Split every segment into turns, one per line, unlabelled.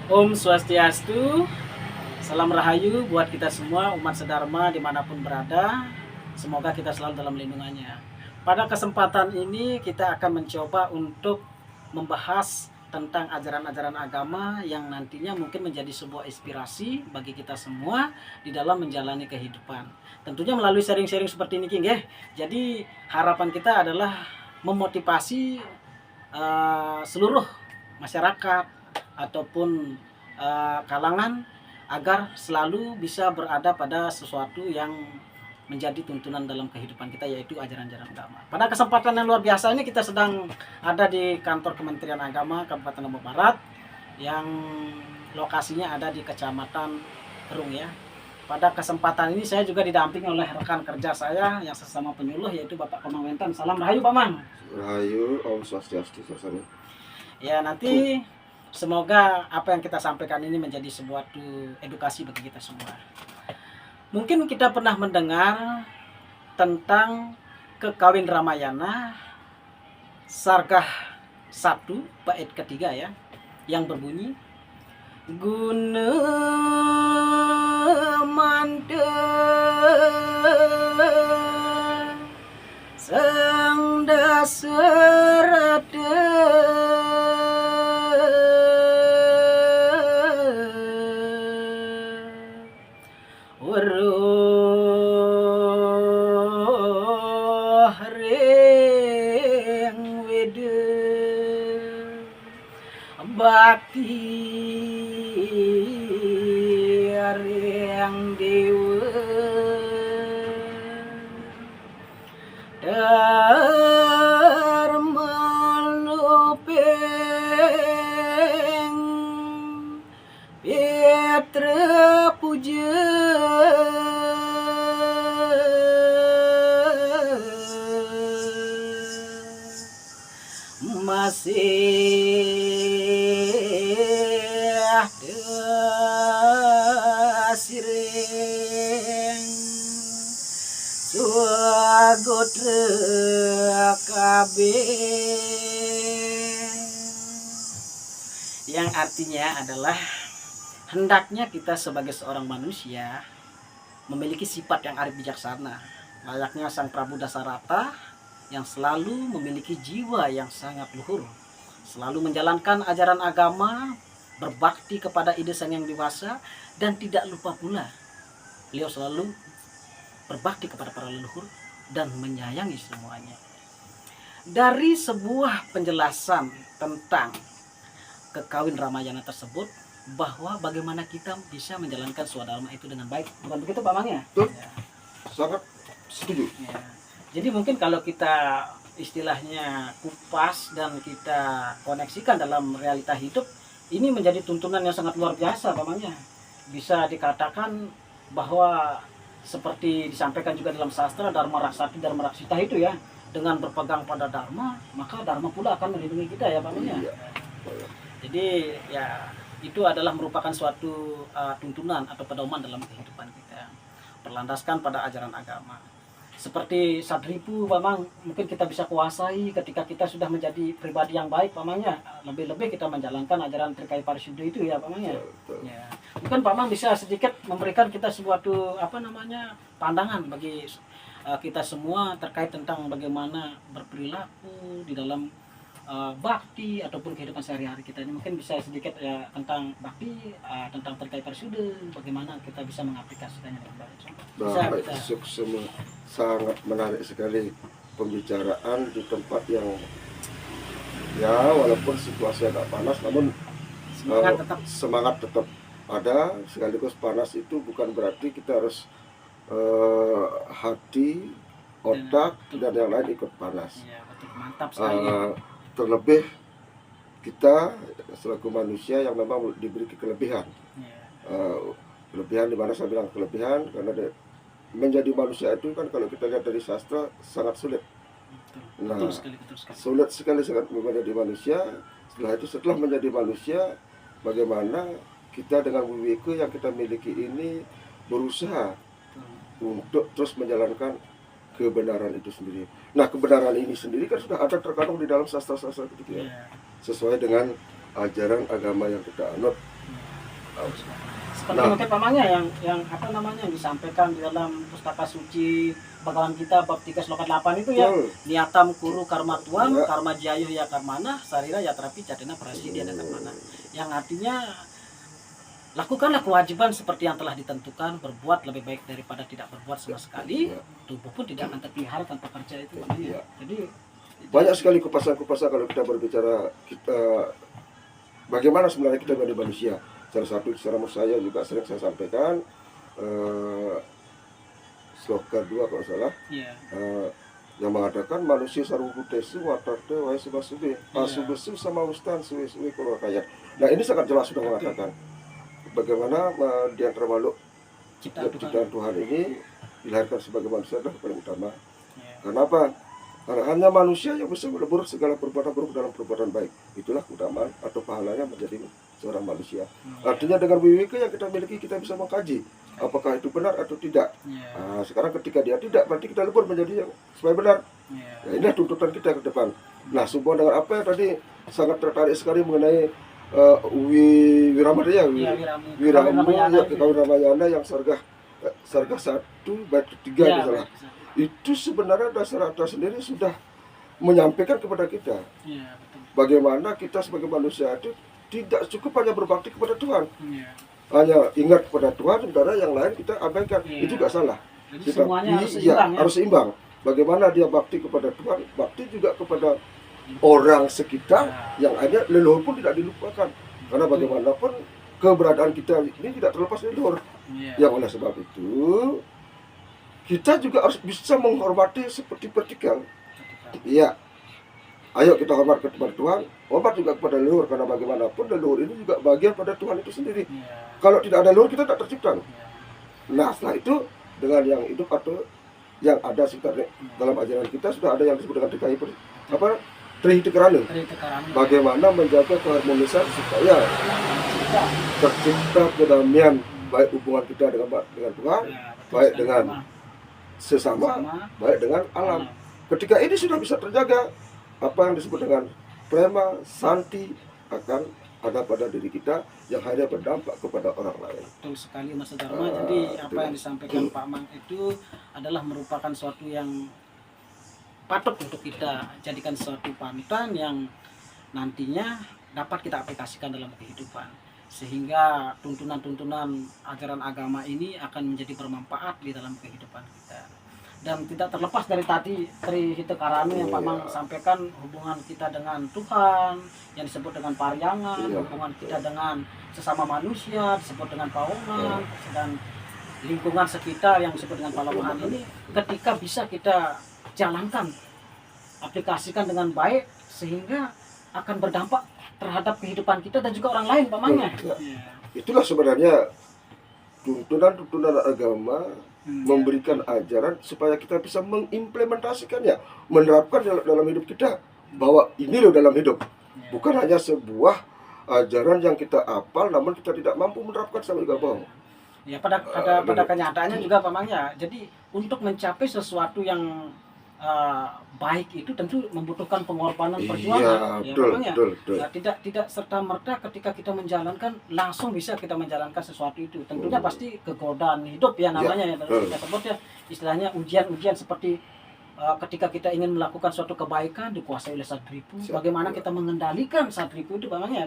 Om Swastiastu, salam rahayu buat kita semua umat sedharma dimanapun berada. Semoga kita selalu dalam lindungannya. Pada kesempatan ini kita akan mencoba untuk membahas tentang ajaran-ajaran agama yang nantinya mungkin menjadi sebuah inspirasi bagi kita semua di dalam menjalani kehidupan. Tentunya melalui sharing-sharing seperti ini, King, ya. Jadi harapan kita adalah memotivasi seluruh masyarakat ataupun kalangan agar selalu bisa berada pada sesuatu yang menjadi tuntunan dalam kehidupan kita, yaitu ajaran-ajaran agama. Pada kesempatan yang luar biasa ini kita sedang ada di kantor Kementerian Agama Kabupaten Lombok Barat yang lokasinya ada di Kecamatan Terung, ya. Pada kesempatan ini saya juga didampingi oleh rekan kerja saya yang sesama penyuluh, yaitu Bapak Komang Wentan. Salam rahayu, Pak Mang.
Rahayu, Om Swastiastu.
Ya, nanti semoga apa yang kita sampaikan ini menjadi sebuah edukasi bagi kita semua. Mungkin kita pernah mendengar tentang Kekawin Ramayana Sargah 1 bait ketiga, ya, yang berbunyi Guna mante sang dasarata weruh ring wede bakti ring dewa dharma lupeng Petra puja masih dasireng suagotra kabeh, yang artinya adalah hendaknya kita sebagai seorang manusia memiliki sifat yang arif bijaksana, layaknya Sang Prabu Dasarata yang selalu memiliki jiwa yang sangat luhur, selalu menjalankan ajaran agama, berbakti kepada ide Sang Yang Dewasa, dan tidak lupa pula beliau selalu berbakti kepada para leluhur dan menyayangi semuanya. Dari sebuah penjelasan tentang Kekawin Ramayana tersebut, bahwa bagaimana kita bisa menjalankan swadharma itu dengan baik, bukan begitu Pak Mang, ya?
Betul.
Ya.
Sangat setuju.
Ya. Jadi mungkin kalau kita istilahnya kupas dan kita koneksikan dalam realita hidup, ini menjadi tuntunan yang sangat luar biasa Pak Mang, ya. Bisa dikatakan bahwa seperti disampaikan juga dalam sastra Dharma Raksati Dharma Raksita itu, ya, dengan berpegang pada Dharma maka Dharma pula akan melindungi kita, ya Pak Mang, ya.
Iya.
Jadi ya itu adalah merupakan suatu tuntunan atau pedoman dalam kehidupan kita, berlandaskan pada ajaran agama. Seperti Sadripu, Pak Mang, mungkin kita bisa kuasai ketika kita sudah menjadi pribadi yang baik, Pak Mang, ya. Lebih-lebih kita menjalankan ajaran Trikaya Parisuddha itu, ya Pak Mang, ya. Ya. Mungkin Pak Mang bisa sedikit memberikan kita suatu pandangan bagi kita semua terkait tentang bagaimana berperilaku di dalam bakti ataupun kehidupan sehari-hari kita ini. Mungkin bisa sedikit ya tentang bakti, tentang Trikaya Parisuddha, bagaimana kita bisa mengaplikasikannya dengan baik.
Baik, semua sangat menarik sekali pembicaraan di tempat yang ya walaupun situasi agak panas, namun semangat tetap ada. Sekaligus panas itu bukan berarti kita harus hati, otak dan yang lain ikut panas.
Ya, betul, mantap sekali.
Terlebih kita selaku manusia yang memang diberi kelebihan. Kelebihan di mana saya bilang kelebihan karena menjadi manusia itu kan kalau kita lihat dari sastra sangat sulit.
Betul sekali.
Sulit sekali sangat menjadi manusia. Setelah menjadi manusia, bagaimana kita dengan wibiko yang kita miliki ini berusaha untuk terus menjalankan kebenaran itu sendiri. Nah, kebenaran ini sendiri kan sudah ada terkandung di dalam sastra-sastra itu, ya. Sesuai dengan ajaran agama yang kita anut.
Seperti
Nah,
mungkin pamannya yang apa namanya yang disampaikan di dalam pustaka suci Bhagawan kita bab 3 sloka 8 itu ya,
betul.
niatam kuru karma tuam
Ya.
karma jayo ya karmana sarira ya terapi cadena prasidia dan karmana, yang artinya lakukanlah kewajiban seperti yang telah ditentukan, berbuat lebih baik daripada tidak berbuat sama sekali,
Ya.
tubuh pun tidak akan terpelihara tanpa kerja itu
Ya.
jadi
Banyak sekali kupasan-kupasan kalau kita berbicara kita bagaimana sebenarnya kita menjadi manusia. Salah satu ceramah saya juga sering saya sampaikan sloka 2 kalau salah,
ya,
yang mengatakan manusia sarwutesu watarte wae subasubi pasubesu sama ustan suwe-suwe kalau kaya. Nah, ini sangat jelas sudah mengatakan bagaimana di antara makhluk ciptaan Tuhan ini dilahirkan sebagai manusia adalah paling utama.
Ya.
Kenapa? Karena hanya manusia yang bisa melebur segala perbuatan buruk dalam perbuatan baik. Itulah keutamaan atau pahalanya menjadi seorang manusia. Artinya dengan wiwika yang kita miliki kita bisa mengkaji apakah itu benar atau tidak.
Ya.
Nah, sekarang ketika dia tidak, berarti kita lebur menjadi yang supaya benar.
Ya.
Nah, inilah tuntutan kita ke depan. Nah, sehubungan dengan apa yang tadi sangat tertarik sekali mengenai Wiramadaya, Wiramayana, Ramayana yang sarga 1 bait 3
Ya,
misalnya. Itu sebenarnya dasar sendiri sudah menyampaikan kepada kita
ya, betul.
bagaimana kita sebagai manusia itu tidak cukup hanya berbakti kepada Tuhan,
Ya.
hanya ingat kepada Tuhan, sementara yang lain kita abaikan.
Ya.
Itu juga salah.
Jadi semuanya harus
Iya,
seimbang ya.
harus seimbang. Bagaimana dia bakti kepada Tuhan, bakti juga kepada orang sekitar, yang ada leluhur pun tidak dilupakan. Karena bagaimanapun keberadaan kita ini tidak terlepas dari leluhur.
Ya.
Yang oleh sebab itu kita juga harus bisa menghormati seperti vertikal. Iya. Ayo kita hormat kepada Tuhan, hormat juga kepada leluhur, karena bagaimanapun leluhur ini juga bagian pada Tuhan itu sendiri.
Ya.
Kalau tidak ada leluhur kita tak tercipta.
Ya.
Nah, setelah itu dengan yang hidup atau yang ada sekitar dalam ajaran kita sudah ada yang disebut dengan Trihita-karana. Bagaimana menjaga keharmonisan supaya tercipta kedamaian, baik hubungan kita dengan Tuhan, baik dengan sesama, baik dengan alam. Ketika ini sudah bisa terjaga, apa yang disebut dengan prema santi akan ada pada diri kita yang hanya berdampak kepada orang lain.
Betul sekali Mas Dharma. Jadi apa yang disampaikan Pak Mang itu adalah merupakan suatu yang patut untuk kita jadikan suatu panutan yang nantinya dapat kita aplikasikan dalam kehidupan, sehingga tuntunan-tuntunan ajaran agama ini akan menjadi bermanfaat di dalam kehidupan kita. Dan tidak terlepas dari tadi Trihita-karana yang Pak Mang sampaikan, hubungan kita dengan Tuhan yang disebut dengan paryangan, hubungan kita dengan sesama manusia disebut dengan pawangan, dan lingkungan sekitar yang disebut dengan palawahan ini ketika bisa kita jalankan, aplikasikan dengan baik, sehingga akan berdampak terhadap kehidupan kita dan juga orang lain Pak Mang ya.
Itulah sebenarnya tuntunan agama, memberikan ajaran supaya kita bisa mengimplementasikannya, menerapkan dalam hidup kita, bahwa ini loh dalam hidup, bukan hanya sebuah ajaran yang kita hafal namun kita tidak mampu menerapkan sama juga bohong.
Ya, pada kenyataannya juga Pak Mang ya. Jadi untuk mencapai sesuatu yang baik itu tentu membutuhkan pengorbanan perjuangan.
Iya, betul,
ya,
betul.
Nah, tidak serta merta ketika kita menjalankan langsung bisa kita menjalankan sesuatu itu. Tentunya pasti kegodaan hidup ya namanya ya. Kita sebut ya istilahnya ujian-ujian seperti ketika kita ingin melakukan suatu kebaikan dikuasai oleh sadripu. Bagaimana kita mengendalikan sadripu itu Pak Mang ya.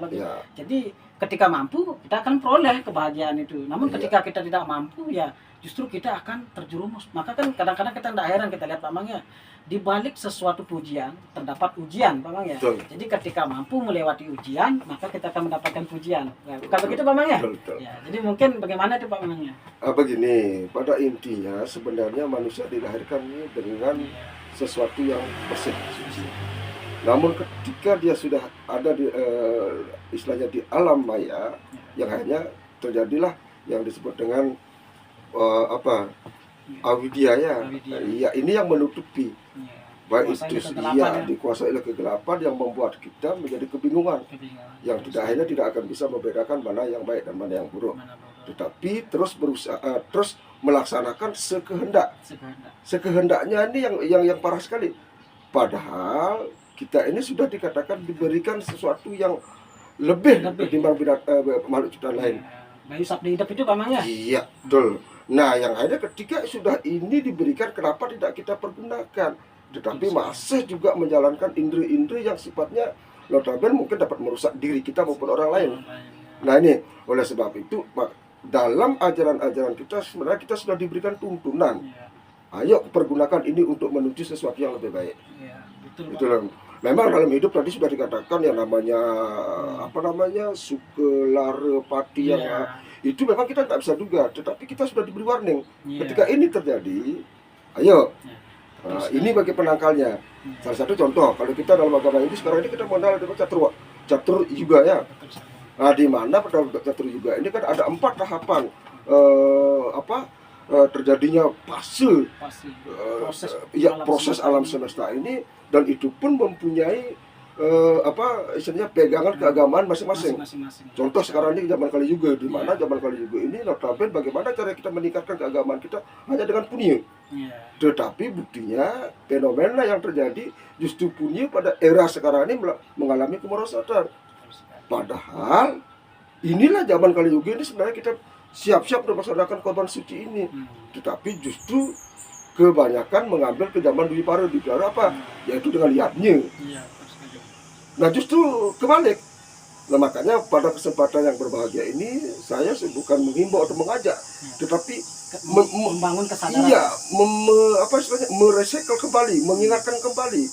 Jadi ketika mampu kita akan peroleh kebahagiaan itu. Namun ketika kita tidak mampu ya justru kita akan terjerumus. Maka kan kadang-kadang kita tidak heran kita lihat Pak Mang ya, di balik sesuatu pujian terdapat ujian Pak Mang ya. Jadi ketika mampu melewati ujian maka kita akan mendapatkan pujian. Nah, bukan begitu Pak Mang ya? Ya, jadi mungkin bagaimana itu Pak Mang ya?
Begini, pada intinya sebenarnya manusia dilahirkan dengan sesuatu yang bersih, suci. Namun ketika dia sudah ada di istilahnya di alam maya, yang hanya terjadilah yang disebut dengan avidya ya. Ya, ini yang menutupi. Baik itu dikuasai oleh kegelapan yang membuat kita menjadi kebingungan. Yang akhirnya tidak akan bisa membedakan mana yang baik dan mana yang buruk. Tetapi terus berusaha, terus melaksanakan sekehendaknya ini yang parah sekali. Padahal kita ini sudah dikatakan diberikan sesuatu yang lebih ketimbang makhluk ciptaan lain.
Bayu Sabdi hidup itu Pak Mang ya?
Iya, betul. Nah, yang ada ketika sudah ini diberikan, kenapa tidak kita pergunakan? Tetapi masih juga menjalankan indri-indri yang sifatnya notabene mungkin dapat merusak diri kita maupun orang lain. Nah ini, oleh sebab itu dalam ajaran-ajaran kita sebenarnya kita sudah diberikan tuntunan. Ayo pergunakan ini untuk menuju sesuatu yang lebih baik. Betul. Memang dalam hidup tadi sudah dikatakan yang namanya sukelara pati yang itu memang kita tidak bisa duga, tetapi kita sudah diberi warning. Ketika ini terjadi, ayo. Nah, ini bagi penangkalnya. Salah satu contoh, kalau kita dalam agama ini sekarang ini kita mengenal dengan catur yuga ya. Nah, di mana pada catur yuga ini kan ada 4 tahapan terjadinya proses alam semesta ini, dan itu pun mempunyai istilahnya pegangan keagamaan masing-masing. Contoh sekarang ini zaman Kali Yuga, di mana zaman Kali Yuga ini notabene bagaimana cara kita meningkatkan keagamaan kita hanya dengan punya. Tetapi buktinya fenomena yang terjadi justru punya pada era sekarang ini mengalami kemerosotan. Padahal inilah zaman Kali Yuga ini sebenarnya kita siap-siap untuk melaksanakan korban suci ini. Tetapi justru kebanyakan mengambil ke zaman Dwipara apa? Yaitu dengan lihatnya. Nah justru kebalik. Nah makanya pada kesempatan yang berbahagia ini saya bukan menghimbau atau mengajak, tetapi
membangun kesadaran.
Iya, merecycle kembali, mengingatkan kembali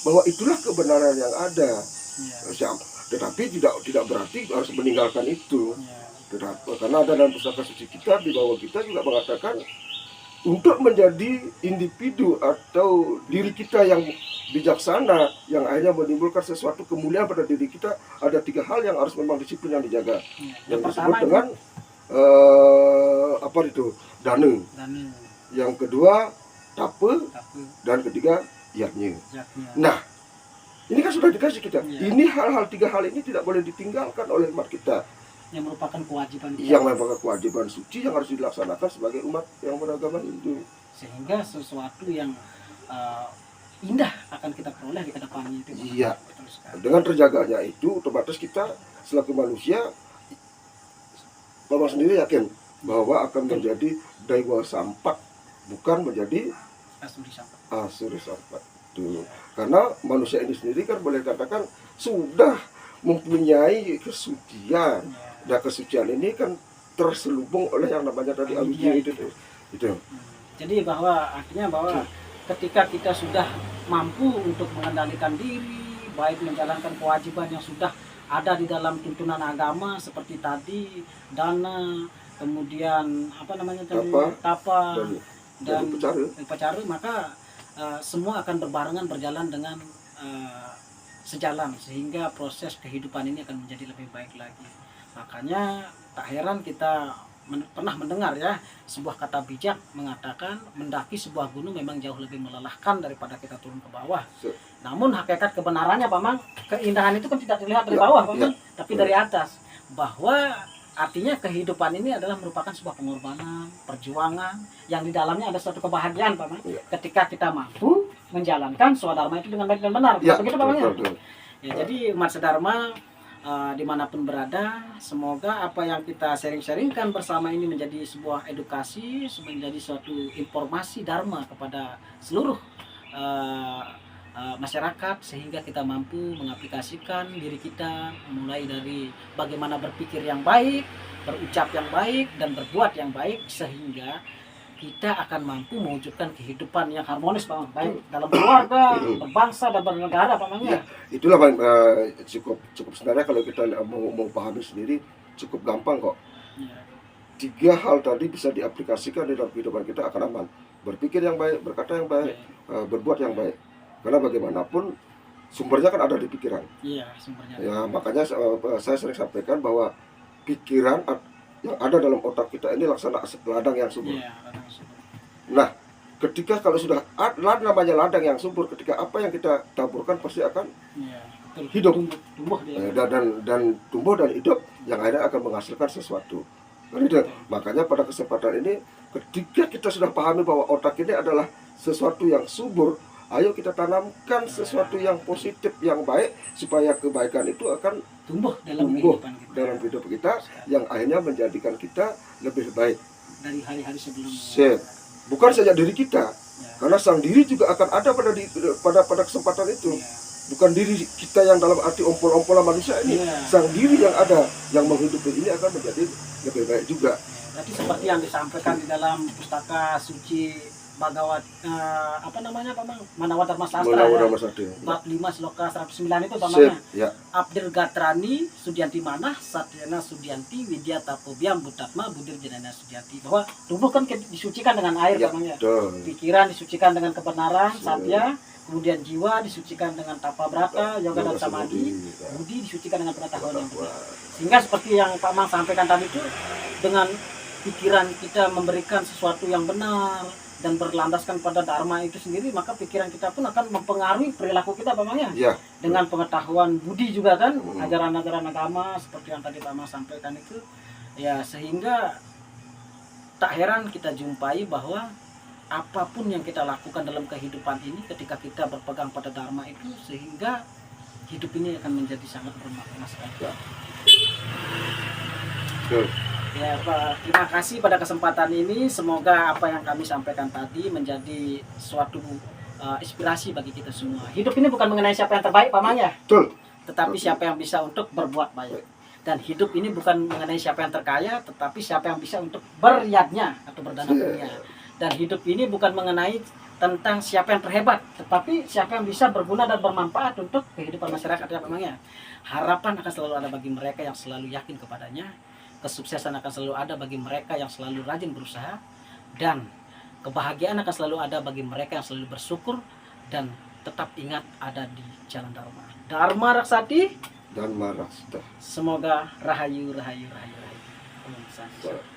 bahwa itulah kebenaran yang ada. Tetapi tidak berarti harus meninggalkan itu. Karena ada dalam pusaka suci kita, di bawah kita juga mengatakan untuk menjadi individu atau diri kita yang bijaksana, yang akhirnya menimbulkan sesuatu kemuliaan pada diri kita, ada 3 hal yang harus memang disiplin yang dijaga. Yang disebut dengan dana. Yang kedua tape, dan ketiga yatnya. Nah, ini kan sudah dikasih kita. Ini hal-hal 3 hal ini tidak boleh ditinggalkan oleh umat kita.
Yang merupakan kewajiban kita.
Yang merupakan kewajiban suci yang harus dilaksanakan sebagai umat yang beragama Hindu.
Sehingga sesuatu yang indah akan kita peroleh di kedepannya itu.
Iya. Dengan terjaganya itu, otomatis kita selaku manusia, Bapak sendiri yakin bahwa akan menjadi Daiwa Sampat, bukan menjadi Asuri Sampat. Karena manusia ini sendiri kan boleh katakan sudah mempunyai kesucian. Dan kesucian ini kan terselubung oleh yang namanya tadi aludia itu.
Jadi artinya bahwa ketika kita sudah mampu untuk mengendalikan diri, baik menjalankan kewajiban yang sudah ada di dalam tuntunan agama seperti tadi dana, kemudian tapa dan upacara, maka semua akan berbarengan berjalan dengan sejalan, sehingga proses kehidupan ini akan menjadi lebih baik lagi. Makanya tak heran kita pernah mendengar ya sebuah kata bijak mengatakan mendaki sebuah gunung memang jauh lebih melelahkan daripada kita turun ke bawah. Namun hakikat kebenarannya Pak Mang, keindahan itu kan tidak dilihat dari bawah Pak Mang, tapi dari atas. Bahwa artinya kehidupan ini adalah merupakan sebuah pengorbanan, perjuangan yang di dalamnya ada suatu kebahagiaan Pak Mang. Ketika kita mampu menjalankan swadharma itu dengan baik dan benar. Begitu Pak Mang. Jadi umat sedharma dimanapun berada, semoga apa yang kita sharing-sharingkan bersama ini menjadi sebuah edukasi, menjadi suatu informasi dharma kepada seluruh masyarakat, sehingga kita mampu mengaplikasikan diri kita mulai dari bagaimana berpikir yang baik, berucap yang baik, dan berbuat yang baik, sehingga kita akan mampu mewujudkan kehidupan yang harmonis Pak Mang, baik dalam keluarga, berbangsa, dan bernegara Pak Mang.
Itulah cukup sebenarnya kalau kita mau pahami sendiri cukup gampang kok. 3 hal tadi bisa diaplikasikan di dalam kehidupan kita akan aman. Berpikir yang baik, berkata yang baik, berbuat yang baik. Karena bagaimanapun sumbernya kan ada di pikiran.
Sumbernya.
Ya, makanya saya sering sampaikan bahwa pikiran yang ada dalam otak kita ini laksana ladang yang subur. Nah, ketika kalau sudah namanya ladang yang subur, ketika apa yang kita taburkan pasti akan hidup, dan tumbuh dan hidup, yang akhirnya akan menghasilkan sesuatu. Makanya pada kesempatan ini, ketika kita sudah pahami bahwa otak ini adalah sesuatu yang subur, Ayo kita tanamkan sesuatu yang positif, yang baik, supaya kebaikan itu akan
tumbuh dalam
tumbuh
kehidupan kita.
dalam hidup kita, yang akhirnya menjadikan kita lebih baik.
Dari hari-hari sebelumnya.
Sip. Bukan saja diri kita,
Ya.
karena sang diri juga akan ada pada kesempatan itu.
Ya.
Bukan diri kita yang dalam arti ompol-ompolan manusia ini,
Ya.
sang diri yang ada, yang menghidupi ini akan menjadi lebih baik juga.
Berarti seperti yang disampaikan di dalam pustaka suci Bhagavad apa namanya Pak Mang? Manawa Dharma Sastra ya. Bab 5 sloka 109 itu Pak Mang.
Ya.
Abdil Gatrani Sudianti Manah Satyana Sudianti Widya Tapobiam Butatma Budir Jenana Sudianti, bahwa tubuh kan disucikan dengan air
Ya,
Pak Mang ya.
betul.
Pikiran disucikan dengan kebenaran,
Betul.
satya, kemudian jiwa disucikan dengan tapa brata, yoga dan
Yoga
samadhi,
samadhi, ya.
budi disucikan dengan pengetahuan yang benar. Sehingga seperti yang Pak Mang sampaikan tadi itu, dengan pikiran kita memberikan sesuatu yang benar dan berlandaskan pada dharma itu sendiri, maka pikiran kita pun akan mempengaruhi perilaku kita Pak Mang ya.
Ya.
Dengan pengetahuan budi juga kan,
Hmm.
ajaran-ajaran agama seperti yang tadi Pak Mang sampaikan itu, ya sehingga tak heran kita jumpai bahwa apapun yang kita lakukan dalam kehidupan ini, ketika kita berpegang pada dharma itu, sehingga hidup ini akan menjadi sangat bermakna sekali.
Betul.
Ya Pak, terima kasih pada kesempatan ini. Semoga apa yang kami sampaikan tadi menjadi suatu inspirasi bagi kita semua. Hidup ini bukan mengenai siapa yang terbaik Pak Mang ya,
Betul.
tetapi siapa yang bisa untuk berbuat baik. Dan hidup ini bukan mengenai siapa yang terkaya, tetapi siapa yang bisa untuk beryadnya atau berdana punya. Dan hidup ini bukan mengenai tentang siapa yang terhebat, tetapi siapa yang bisa berguna dan bermanfaat untuk kehidupan masyarakat ya Pak Mang ya. Harapan akan selalu ada bagi mereka yang selalu yakin kepadanya. Kesuksesan akan selalu ada bagi mereka yang selalu rajin berusaha, dan kebahagiaan akan selalu ada bagi mereka yang selalu bersyukur dan tetap ingat ada di jalan Dharma. Dharma Raksati
Dan marasta.
semoga rahayu rahayu rahayu rahayu. Om Santi.